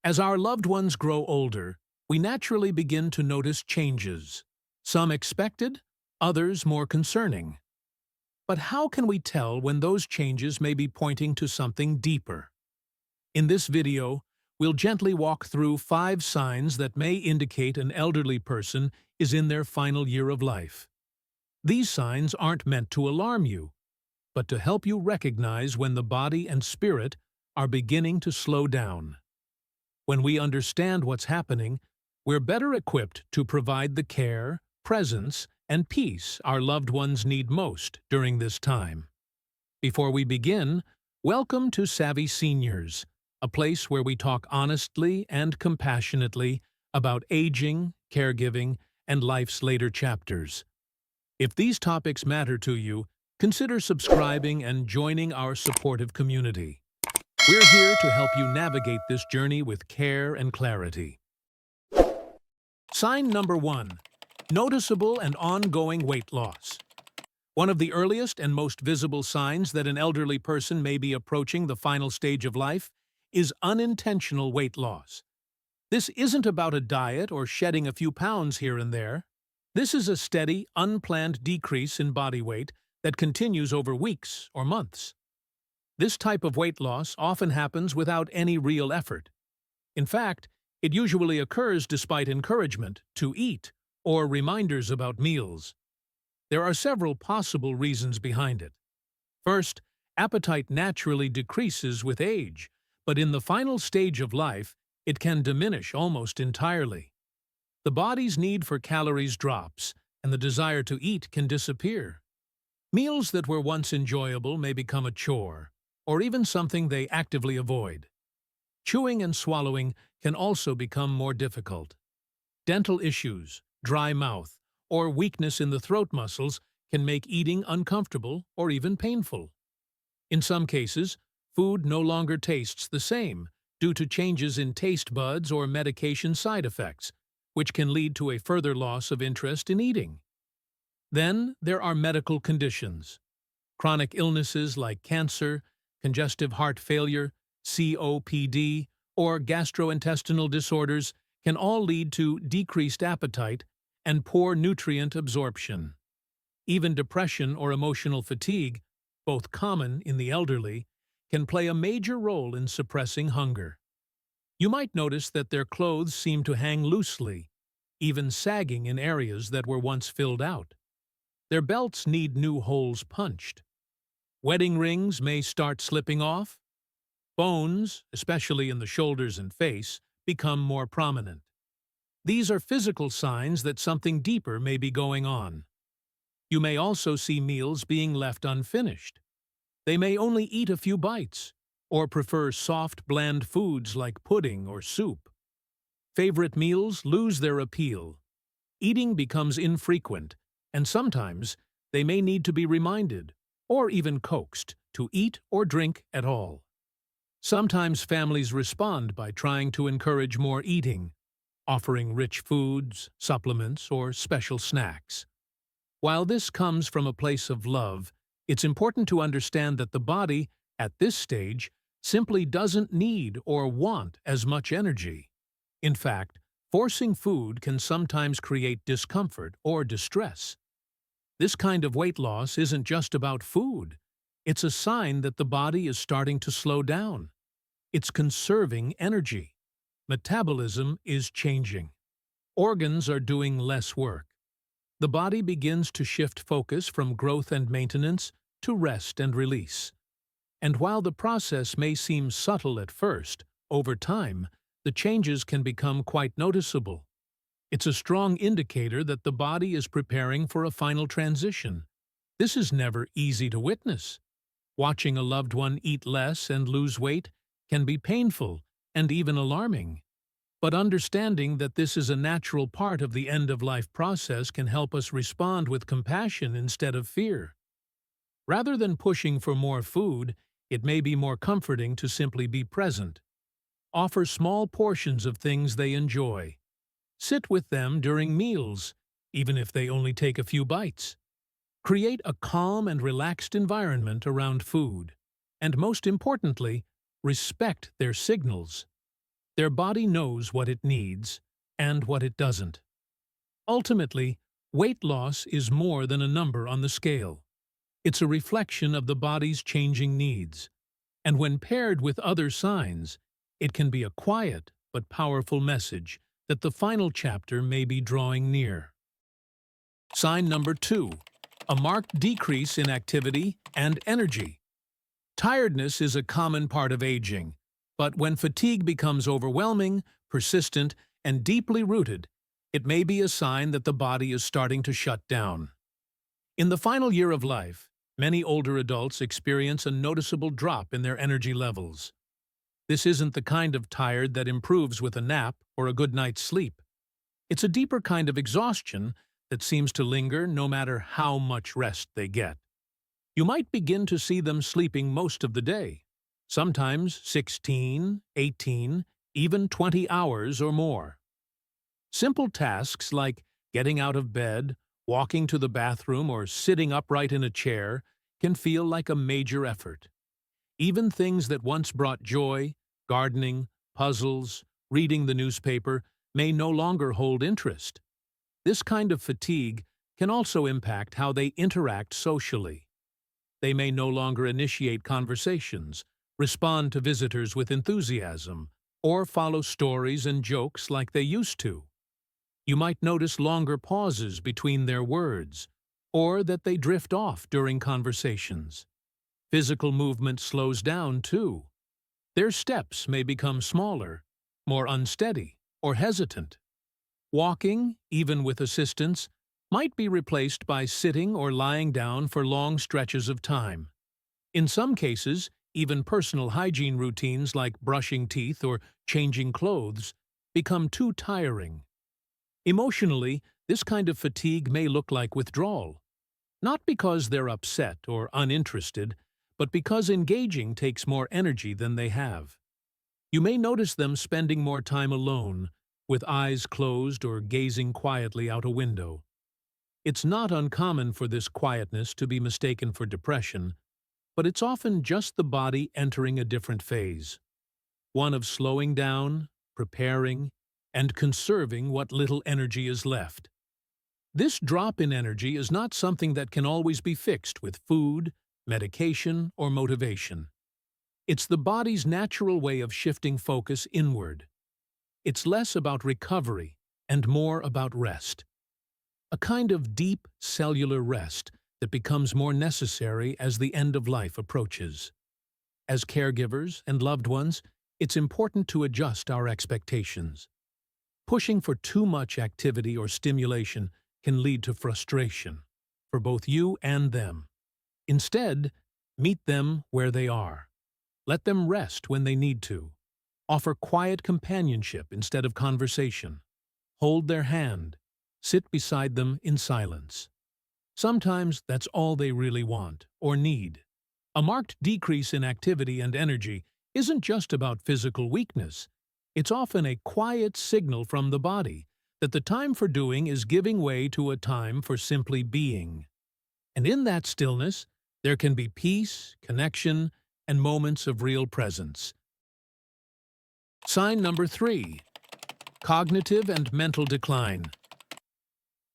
As our loved ones grow older, we naturally begin to notice changes, some expected, others more concerning. But how can we tell when those changes may be pointing to something deeper? In this video, we'll gently walk through 5 signs that may indicate an elderly person is in their final year of life. These signs aren't meant to alarm you, but to help you recognize when the body and spirit are beginning to slow down. When we understand what's happening, we're better equipped to provide the care, presence, and peace our loved ones need most during this time. Before we begin, welcome to Savvy Seniors, a place where we talk honestly and compassionately about aging, caregiving, and life's later chapters. If these topics matter to you, consider subscribing and joining our supportive community. We're here to help you navigate this journey with care and clarity. Sign number 1. Noticeable and ongoing weight loss. One of the earliest and most visible signs that an elderly person may be approaching the final stage of life is unintentional weight loss. This isn't about a diet or shedding a few pounds here and there. This is a steady, unplanned decrease in body weight that continues over weeks or months. This type of weight loss often happens without any real effort. In fact, it usually occurs despite encouragement to eat or reminders about meals. There are several possible reasons behind it. First, appetite naturally decreases with age, but in the final stage of life, it can diminish almost entirely. The body's need for calories drops, and the desire to eat can disappear. Meals that were once enjoyable may become a chore, or even something they actively avoid. Chewing and swallowing can also become more difficult. Dental issues, dry mouth, or weakness in the throat muscles can make eating uncomfortable or even painful. In some cases, food no longer tastes the same due to changes in taste buds or medication side effects, which can lead to a further loss of interest in eating. Then there are medical conditions. Chronic illnesses like cancer, congestive heart failure, COPD, or gastrointestinal disorders can all lead to decreased appetite and poor nutrient absorption. Even depression or emotional fatigue, both common in the elderly, can play a major role in suppressing hunger. You might notice that their clothes seem to hang loosely, even sagging in areas that were once filled out. Their belts need new holes punched. Wedding rings may start slipping off. Bones, especially in the shoulders and face, become more prominent. These are physical signs that something deeper may be going on. You may also see meals being left unfinished. They may only eat a few bites, or prefer soft, bland foods like pudding or soup. Favorite meals lose their appeal. Eating becomes infrequent, and sometimes they may need to be reminded, or even coaxed, to eat or drink at all. Sometimes families respond by trying to encourage more eating, offering rich foods, supplements, or special snacks. While this comes from a place of love, it's important to understand that the body, at this stage, simply doesn't need or want as much energy. In fact, forcing food can sometimes create discomfort or distress. This kind of weight loss isn't just about food. It's a sign that the body is starting to slow down. It's conserving energy. Metabolism is changing. Organs are doing less work. The body begins to shift focus from growth and maintenance to rest and release. And while the process may seem subtle at first, over time, the changes can become quite noticeable. It's a strong indicator that the body is preparing for a final transition. This is never easy to witness. Watching a loved one eat less and lose weight can be painful and even alarming. But understanding that this is a natural part of the end-of-life process can help us respond with compassion instead of fear. Rather than pushing for more food, it may be more comforting to simply be present. Offer small portions of things they enjoy. Sit with them during meals, even if they only take a few bites. Create a calm and relaxed environment around food. And most importantly, respect their signals. Their body knows what it needs and what it doesn't. Ultimately, weight loss is more than a number on the scale. It's a reflection of the body's changing needs, and when paired with other signs, it can be a quiet but powerful message that the final chapter may be drawing near. Sign number 2. A marked decrease in activity and energy. Tiredness is a common part of aging, but when fatigue becomes overwhelming, persistent, and deeply rooted, it may be a sign that the body is starting to shut down. In the final year of life, many older adults experience a noticeable drop in their energy levels. This isn't the kind of tired that improves with a nap or a good night's sleep. It's a deeper kind of exhaustion that seems to linger no matter how much rest they get. You might begin to see them sleeping most of the day, sometimes 16, 18, even 20 hours or more. Simple tasks like getting out of bed, walking to the bathroom, or sitting upright in a chair can feel like a major effort. Even things that once brought joy, gardening, puzzles, reading the newspaper, may no longer hold interest. This kind of fatigue can also impact how they interact socially. They may no longer initiate conversations, respond to visitors with enthusiasm, or follow stories and jokes like they used to. You might notice longer pauses between their words, or that they drift off during conversations. Physical movement slows down, too. Their steps may become smaller, more unsteady, or hesitant. Walking, even with assistance, might be replaced by sitting or lying down for long stretches of time. In some cases, even personal hygiene routines like brushing teeth or changing clothes become too tiring. Emotionally, this kind of fatigue may look like withdrawal, not because they're upset or uninterested, but because engaging takes more energy than they have. You may notice them spending more time alone, with eyes closed or gazing quietly out a window. It's not uncommon for this quietness to be mistaken for depression, but it's often just the body entering a different phase, one of slowing down, preparing, and conserving what little energy is left. This drop in energy is not something that can always be fixed with food, medication, or motivation. It's the body's natural way of shifting focus inward. It's less about recovery and more about rest. A kind of deep cellular rest that becomes more necessary as the end of life approaches. As caregivers and loved ones, it's important to adjust our expectations. Pushing for too much activity or stimulation can lead to frustration for both you and them. Instead, meet them where they are. Let them rest when they need to. Offer quiet companionship instead of conversation. Hold their hand. Sit beside them in silence. Sometimes that's all they really want or need. A marked decrease in activity and energy isn't just about physical weakness. It's often a quiet signal from the body that the time for doing is giving way to a time for simply being. And in that stillness, there can be peace, connection, and moments of real presence. Sign number 3. Cognitive and mental decline.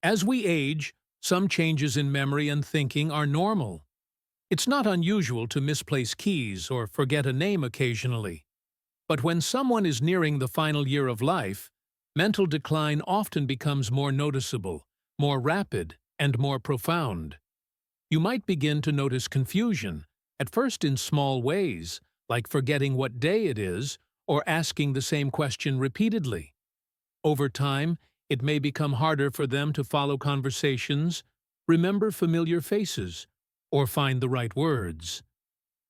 As we age, some changes in memory and thinking are normal. It's not unusual to misplace keys or forget a name occasionally. But when someone is nearing the final year of life, mental decline often becomes more noticeable, more rapid, and more profound. You might begin to notice confusion, at first in small ways, like forgetting what day it is or asking the same question repeatedly. Over time, it may become harder for them to follow conversations, remember familiar faces, or find the right words.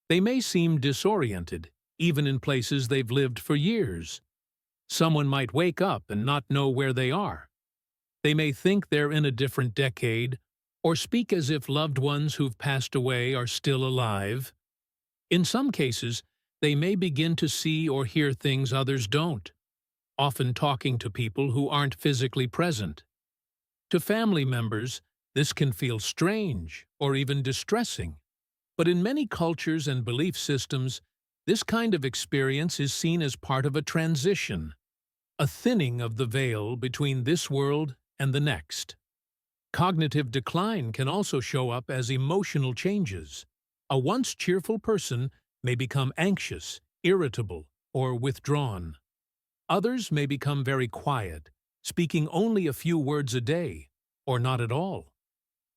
They may seem disoriented, even in places they've lived for years. Someone might wake up and not know where they are. They may think they're in a different decade, or speak as if loved ones who've passed away are still alive. In some cases, they may begin to see or hear things others don't, often talking to people who aren't physically present. To family members, this can feel strange or even distressing, but in many cultures and belief systems, This kind of experience is seen as part of a transition, a thinning of the veil between this world and the next. Cognitive decline can also show up as emotional changes. A once cheerful person may become anxious, irritable, or withdrawn. Others may become very quiet, speaking only a few words a day, or not at all.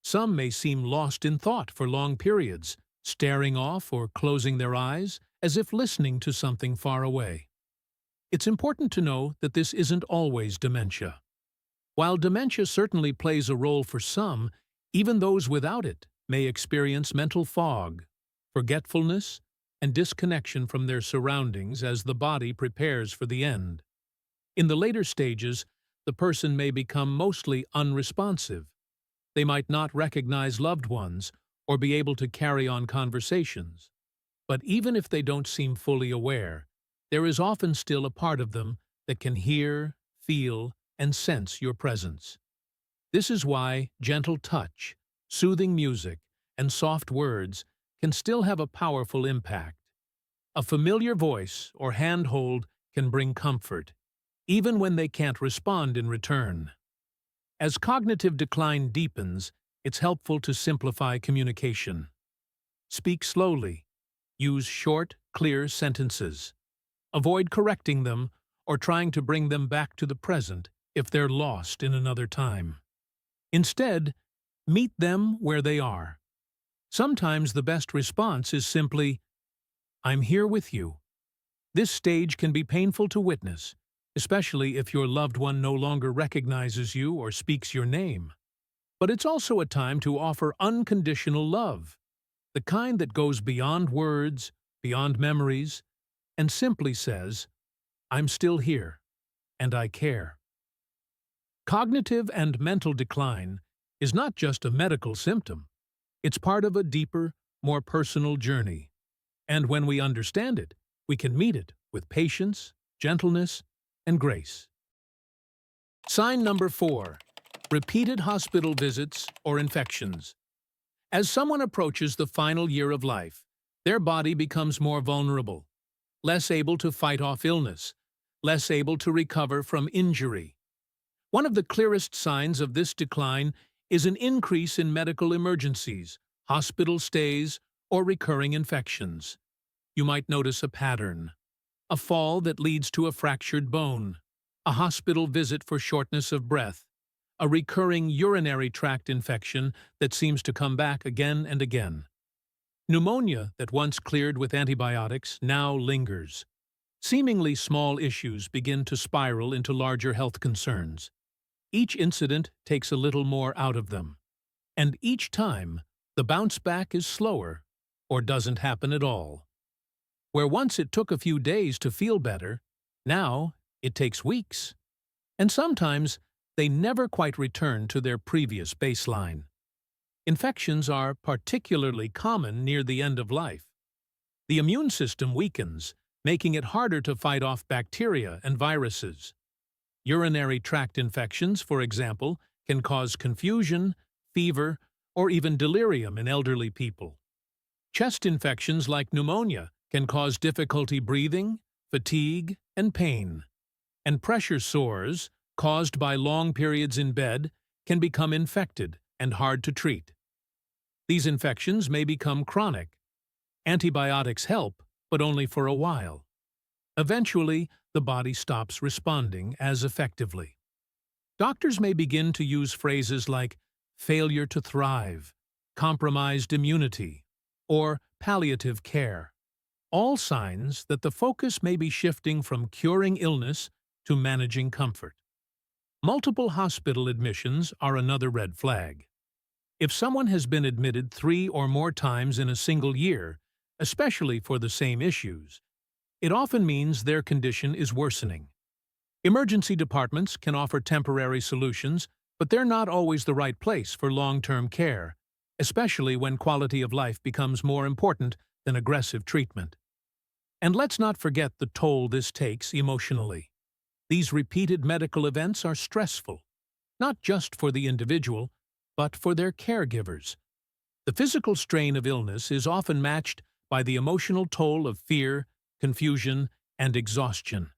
Some may seem lost in thought for long periods, staring off or closing their eyes as if listening to something far away. It's important to know that this isn't always dementia. While dementia certainly plays a role for some, even those without it may experience mental fog, forgetfulness, and disconnection from their surroundings as the body prepares for the end. In the later stages, the person may become mostly unresponsive. They might not recognize loved ones or be able to carry on conversations. But even if they don't seem fully aware, there is often still a part of them that can hear, feel, and sense your presence. This is why gentle touch, soothing music, and soft words can still have a powerful impact. A familiar voice or handhold can bring comfort, even when they can't respond in return. As cognitive decline deepens, it's helpful to simplify communication. Speak slowly. Use short, clear sentences. Avoid correcting them or trying to bring them back to the present if they're lost in another time. Instead, meet them where they are. Sometimes the best response is simply, "I'm here with you." This stage can be painful to witness, especially if your loved one no longer recognizes you or speaks your name. But it's also a time to offer unconditional love, the kind that goes beyond words, beyond memories, and simply says, "I'm still here, and I care." Cognitive and mental decline is not just a medical symptom. It's part of a deeper, more personal journey. And when we understand it, we can meet it with patience, gentleness, and grace. Sign number 4. Repeated hospital visits or infections. As someone approaches the final year of life, their body becomes more vulnerable, less able to fight off illness, less able to recover from injury. One of the clearest signs of this decline is an increase in medical emergencies, hospital stays, or recurring infections. You might notice a pattern: a fall that leads to a fractured bone, a hospital visit for shortness of breath, a recurring urinary tract infection that seems to come back again and again. Pneumonia that once cleared with antibiotics now lingers. Seemingly small issues begin to spiral into larger health concerns. Each incident takes a little more out of them. And each time, the bounce back is slower or doesn't happen at all. Where once it took a few days to feel better, now it takes weeks. And sometimes they never quite return to their previous baseline. Infections are particularly common near the end of life. The immune system weakens, making it harder to fight off bacteria and viruses. Urinary tract infections, for example, can cause confusion, fever, or even delirium in elderly people. Chest infections like pneumonia can cause difficulty breathing, fatigue, and pain. And pressure sores, caused by long periods in bed, can become infected and hard to treat. These infections may become chronic. Antibiotics help, but only for a while. Eventually, the body stops responding as effectively. Doctors may begin to use phrases like failure to thrive, compromised immunity, or palliative care, all signs that the focus may be shifting from curing illness to managing comfort. Multiple hospital admissions are another red flag. If someone has been admitted 3 or more times in a single year, especially for the same issues, it often means their condition is worsening. Emergency departments can offer temporary solutions, but they're not always the right place for long-term care, especially when quality of life becomes more important than aggressive treatment. And let's not forget the toll this takes emotionally. These repeated medical events are stressful, not just for the individual, but for their caregivers. The physical strain of illness is often matched by the emotional toll of fear, confusion, and exhaustion.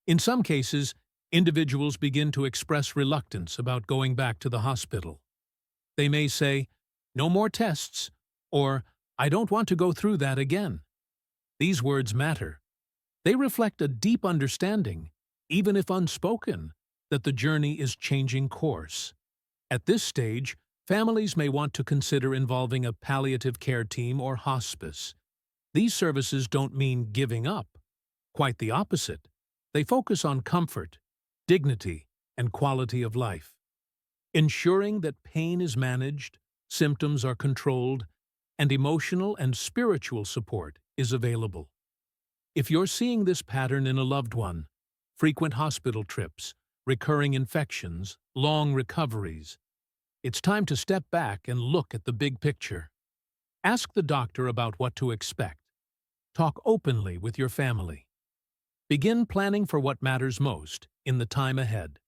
In some cases, individuals begin to express reluctance about going back to the hospital. They may say, "No more tests," or "I don't want to go through that again." These words matter. They reflect a deep understanding, even if unspoken, that the journey is changing course. At this stage, families may want to consider involving a palliative care team or hospice. These services don't mean giving up. Quite the opposite. They focus on comfort, dignity, and quality of life, ensuring that pain is managed, symptoms are controlled, and emotional and spiritual support is available. If you're seeing this pattern in a loved one, frequent hospital trips, recurring infections, long recoveries, it's time to step back and look at the big picture. Ask the doctor about what to expect. Talk openly with your family. Begin planning for what matters most in the time ahead.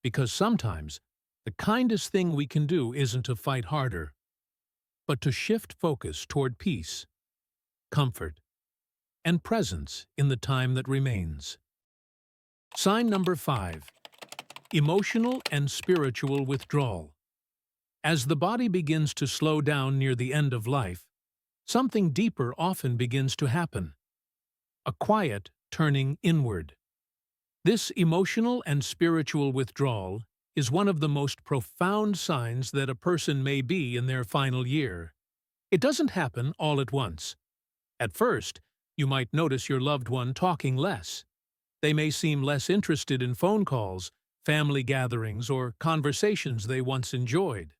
Because sometimes, the kindest thing we can do isn't to fight harder, but to shift focus toward peace, comfort, and presence in the time that remains. Sign number 5. Emotional and spiritual withdrawal. As the body begins to slow down near the end of life, something deeper often begins to happen. A quiet turning inward. This emotional and spiritual withdrawal is one of the most profound signs that a person may be in their final year. It doesn't happen all at once. At first, you might notice your loved one talking less. They may seem less interested in phone calls, family gatherings, or conversations they once enjoyed.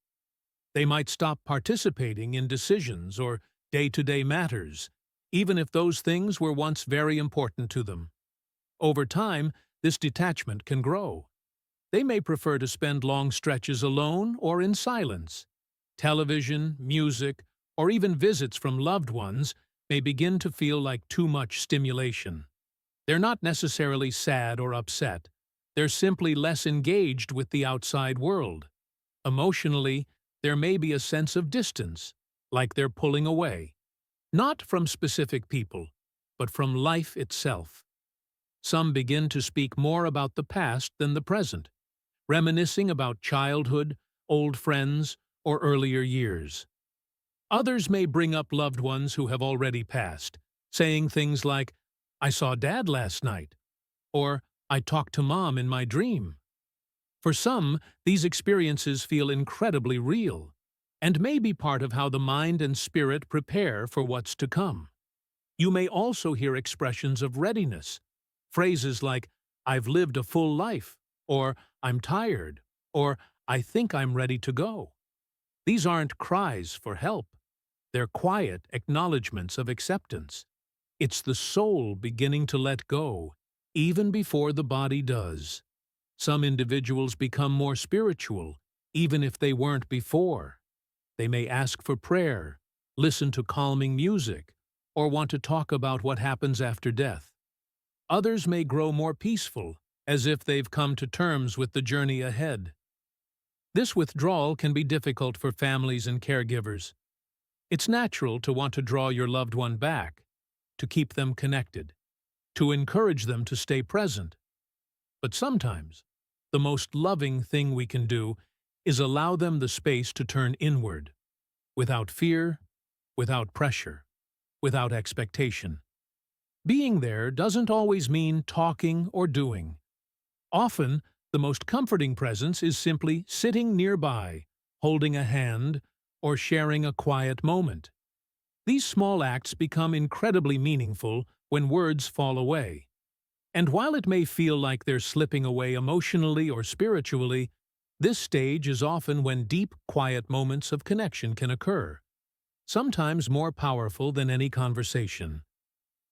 They might stop participating in decisions or day-to-day matters, even if those things were once very important to them. Over time, this detachment can grow. They may prefer to spend long stretches alone or in silence. Television, music, or even visits from loved ones may begin to feel like too much stimulation. They're not necessarily sad or upset. They're simply less engaged with the outside world. Emotionally, there may be a sense of distance, like they're pulling away. Not from specific people, but from life itself. Some begin to speak more about the past than the present, reminiscing about childhood, old friends, or earlier years. Others may bring up loved ones who have already passed, saying things like, "I saw Dad last night," or "I talked to Mom in my dream." For some, these experiences feel incredibly real, and may be part of how the mind and spirit prepare for what's to come. You may also hear expressions of readiness, phrases like, "I've lived a full life," or "I'm tired," or "I think I'm ready to go." These aren't cries for help. They're quiet acknowledgments of acceptance. It's the soul beginning to let go, even before the body does. Some individuals become more spiritual, even if they weren't before. They may ask for prayer, listen to calming music, or want to talk about what happens after death. Others may grow more peaceful, as if they've come to terms with the journey ahead. This withdrawal can be difficult for families and caregivers. It's natural to want to draw your loved one back, to keep them connected, to encourage them to stay present. But sometimes, the most loving thing we can do is allow them the space to turn inward, without fear, without pressure, without expectation. Being there doesn't always mean talking or doing. Often, the most comforting presence is simply sitting nearby, holding a hand, or sharing a quiet moment. These small acts become incredibly meaningful when words fall away. And while it may feel like they're slipping away emotionally or spiritually, this stage is often when deep, quiet moments of connection can occur, sometimes more powerful than any conversation.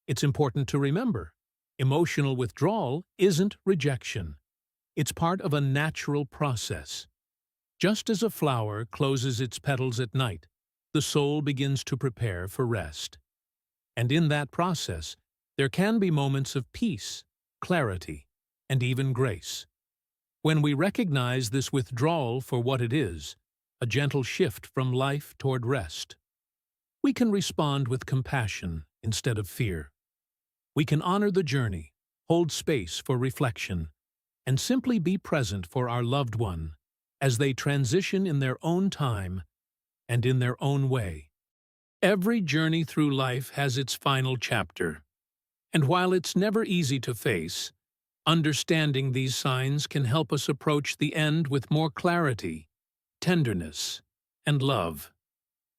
It's important to remember, emotional withdrawal isn't rejection. It's part of a natural process. Just as a flower closes its petals at night, the soul begins to prepare for rest. And in that process, there can be moments of peace, clarity, and even grace. When we recognize this withdrawal for what it is, a gentle shift from life toward rest, we can respond with compassion instead of fear. We can honor the journey, hold space for reflection, and simply be present for our loved one as they transition in their own time and in their own way. Every journey through life has its final chapter, and while it's never easy to face, understanding these signs can help us approach the end with more clarity, tenderness, and love.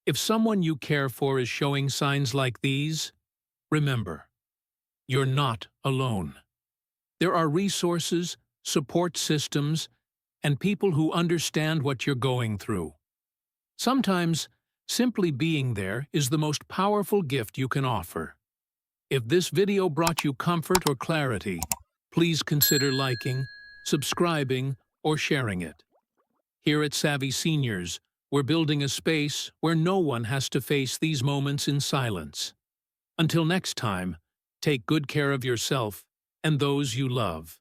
If someone you care for is showing signs like these, remember, you're not alone. There are resources, support systems, and people who understand what you're going through. Sometimes, simply being there is the most powerful gift you can offer. If this video brought you comfort or clarity, please consider liking, subscribing, or sharing it. Here at Savvy Seniors, we're building a space where no one has to face these moments in silence. Until next time, take good care of yourself and those you love.